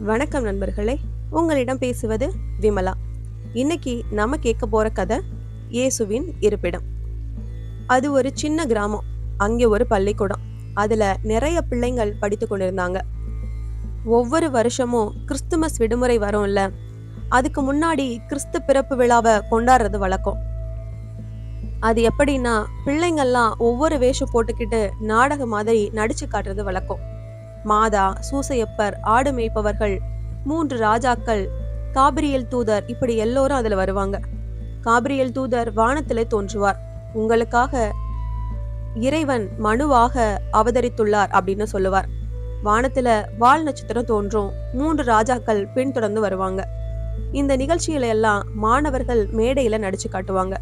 வணக்கம் நண்பர்களே, உங்களிடம் பேசுவது விமலா. இன்னைக்கு நம்ம கேட்க போற கதை இயேசுவின் இருப்பிடம். அது ஒரு சின்ன கிராமம். அங்கே ஒரு பள்ளிக்கூடம். அதுல நிறைய பிள்ளைங்கள் படித்து கொண்டிருந்தாங்க. ஒவ்வொரு வருஷமும் கிறிஸ்துமஸ் விடுமுறை வரும்ல, அதுக்கு முன்னாடி கிறிஸ்து பிறப்பு விழாவை கொண்டாடுறது வழக்கம். அது எப்படின்னா, பிள்ளைங்கள்லாம் ஒவ்வொரு வேஷம் போட்டுக்கிட்டு நாடக மாதிரி நடிச்சு காட்டுறது வழக்கம். மாதா, சூசையப்பர், ஆடு மேய்ப்பவர்கள், 3 ராஜாக்கள், காபிரியல் தூதர், இப்படி எல்லோரும் அதுல வருவாங்க. காபிரியல் தூதர் வானத்திலே தோன்றுவார். உங்களுக்காக இறைவன் மனுவாக அவதரித்துள்ளார் அப்படின்னு சொல்லுவார். வானத்துல வால் நட்சத்திரம் தோன்றும். 3 ராஜாக்கள் பின்தொடர்ந்து வருவாங்க. இந்த நிகழ்ச்சியில எல்லாம் மாணவர்கள் மேடையில நடிச்சு காட்டுவாங்க.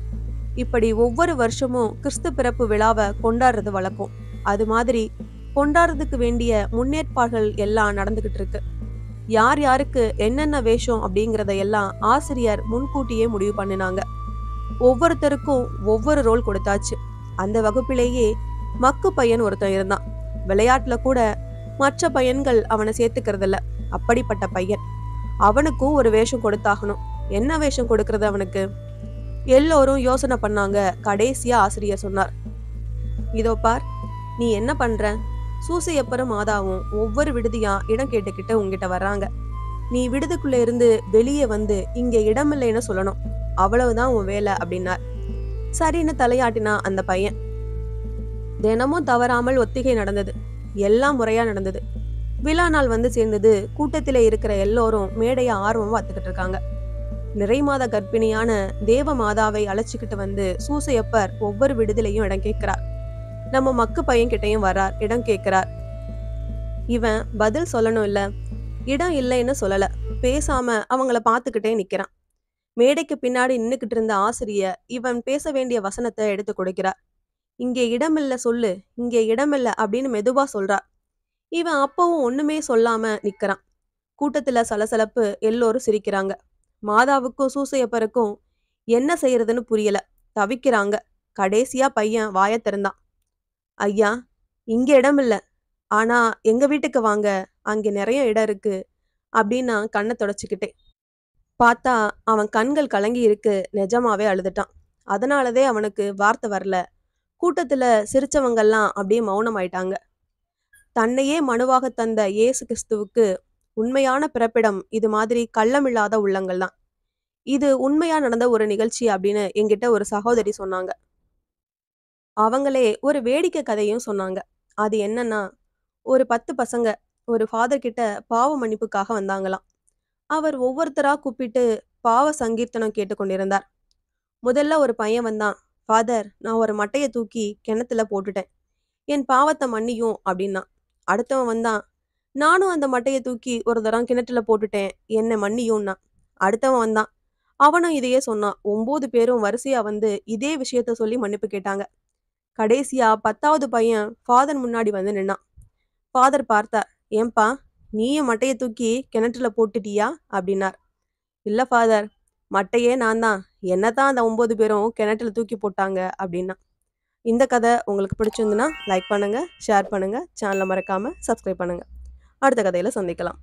இப்படி ஒவ்வொரு வருஷமும் கிறிஸ்து பிறப்பு விழாவை கொண்டாடுறது வழக்கம். அது மாதிரி கொண்டாடுறதுக்கு வேண்டிய முன்னேற்பாடுகள் எல்லாம் நடந்துகிட்டு இருக்கு. யார் யாருக்கு என்னென்ன வேஷம் அப்படிங்கறத எல்லாம் ஆசிரியர் முன்கூட்டியே முடிவு பண்ணினாங்க. ஒவ்வொருத்தருக்கும் ஒவ்வொரு ரோல் கொடுத்தாச்சு. அந்த வகுப்பிலேயே மக்கு பையன் ஒருத்தன் இருந்தான். விளையாட்டுல கூட மற்ற பையன்கள் அவனை சேர்த்துக்கிறது இல்ல. அப்படிப்பட்ட பையன். அவனுக்கும் ஒரு வேஷம் கொடுத்தாகணும். என்ன வேஷம் கொடுக்கறது அவனுக்கு? எல்லோரும் யோசனை பண்ணாங்க. கடைசியா ஆசிரியர் சொன்னார், இதோ பார், நீ என்ன பண்ற? சூசையப்பரும் மாதாவும் ஒவ்வொரு விடுதியா இடம் கேட்டுக்கிட்டு உங்ககிட்ட வர்றாங்க. நீ விடுதிக்குள்ள இருந்து வெளியே வந்து இங்க இடமில்லைன்னு சொல்லணும். அவ்வளவுதான் உன் வேலை அப்படின்னார். சரின்னு தலையாட்டினா அந்த பையன். தினமும் தவறாமல் ஒத்திகை நடந்தது. எல்லாம் முறையா நடந்தது. விழா நாள் வந்து சேர்ந்தது. கூட்டத்திலே இருக்கிற எல்லோரும் மேடைய ஆர்வம் பார்த்துக்கிட்டு இருக்காங்க. நிறைமாத கர்ப்பிணியான தேவ மாதாவை அழைச்சிக்கிட்டு வந்து சூசையப்பர் ஒவ்வொரு விடுதலையும் இடம் கேட்கிறார். நம்ம மக்கு பையன் கிட்டையும் வர்றார், இடம் கேட்கிறார். இவன் பதில் சொல்லணும் இல்ல, இடம் இல்லைன்னு சொல்லல. பேசாம அவங்கள பார்த்துக்கிட்டே நிக்கிறான். மேடைக்கு பின்னாடி நின்னுக்கிட்டு இருந்த ஆசிரியர் இவன் பேச வேண்டிய வசனத்தை எடுத்து கொடுக்கிறார். இங்கே இடமில்ல சொல்லு, இங்கே இடமில்ல அப்படின்னு மெதுவா சொல்றார். இவன் அப்பவும் ஒண்ணுமே சொல்லாம நிக்கிறான். கூட்டத்துல சலசலப்பு. எல்லோரும் சிரிக்கிறாங்க. மாதாவுக்கும் சூசையப்பருக்கும் என்ன செய்யறதுன்னு புரியல. தவிக்கிறாங்க. கடைசியா பையன் வாய திறந்தான். ஐயா, இங்க இடம் இல்ல. ஆனா எங்க வீட்டுக்கு வாங்க, அங்க நிறைய இடம் இருக்கு அப்படின்னு நான் கண்ணை தொடச்சுக்கிட்டே பார்த்தா அவன் கண்கள் கலங்கி இருக்கு. நிஜமாவே அழுதுட்டான். அதனாலதே அவனுக்கு வார்த்தை வரல. கூட்டத்துல சிரிச்சவங்கெல்லாம் அப்படியே மௌனம் ஆயிட்டாங்க. தன்னையே மனுவாக தந்த இயேசு கிறிஸ்துவுக்கு உண்மையான பிறப்பிடம் இது மாதிரி கள்ளமில்லாத உள்ளங்கள் தான். இது உண்மையா நடந்த ஒரு நிகழ்ச்சி அப்படின்னு என்கிட்ட ஒரு சகோதரி சொன்னாங்க. அவங்களே ஒரு வேடிக்கை கதையும் சொன்னாங்க. அது என்னன்னா, ஒரு 10 பசங்க ஒரு ஃபாதர் கிட்ட பாவ மன்னிப்புக்காக வந்தாங்களாம். அவர் ஒவ்வொருத்தரா கூப்பிட்டு பாவ சங்கீர்த்தனம் கேட்டுக்கொண்டிருந்தார். முதல்ல ஒரு பையன் வந்தான். ஃபாதர், நான் ஒரு மட்டைய தூக்கி கிணத்துல போட்டுட்டேன். என் பாவத்தை மன்னியும் அப்படின்னா. அடுத்தவன் வந்தான். நானும் அந்த மட்டைய தூக்கி ஒரு தரம் கிணற்றுல போட்டுட்டேன். என்னை மன்னியும்னா. அடுத்தவன் வந்தான். அவனும் இதையே சொன்னான். 9 பேரும் வரிசையா வந்து இதே விஷயத்த சொல்லி மன்னிப்பு கேட்டாங்க. கடைசியா 10வது பையன் ஃபாதர் முன்னாடி வந்து நின்னான். ஃபாதர் பார்த்தார். ஏன்பா, நீயும் மட்டைய தூக்கி கிணற்றுல போட்டுட்டியா அப்படின்னார். இல்ல ஃபாதர், மட்டையே நான் தான். என்னதான் அந்த 9 பேரும் கிணற்றுல தூக்கி போட்டாங்க அப்படின்னா. இந்த கதை உங்களுக்கு பிடிச்சிருந்துன்னா லைக் பண்ணுங்க, ஷேர் பண்ணுங்க, சேனலை மறக்காம சப்ஸ்கிரைப் பண்ணுங்க. அடுத்த கதையில சந்திக்கலாம்.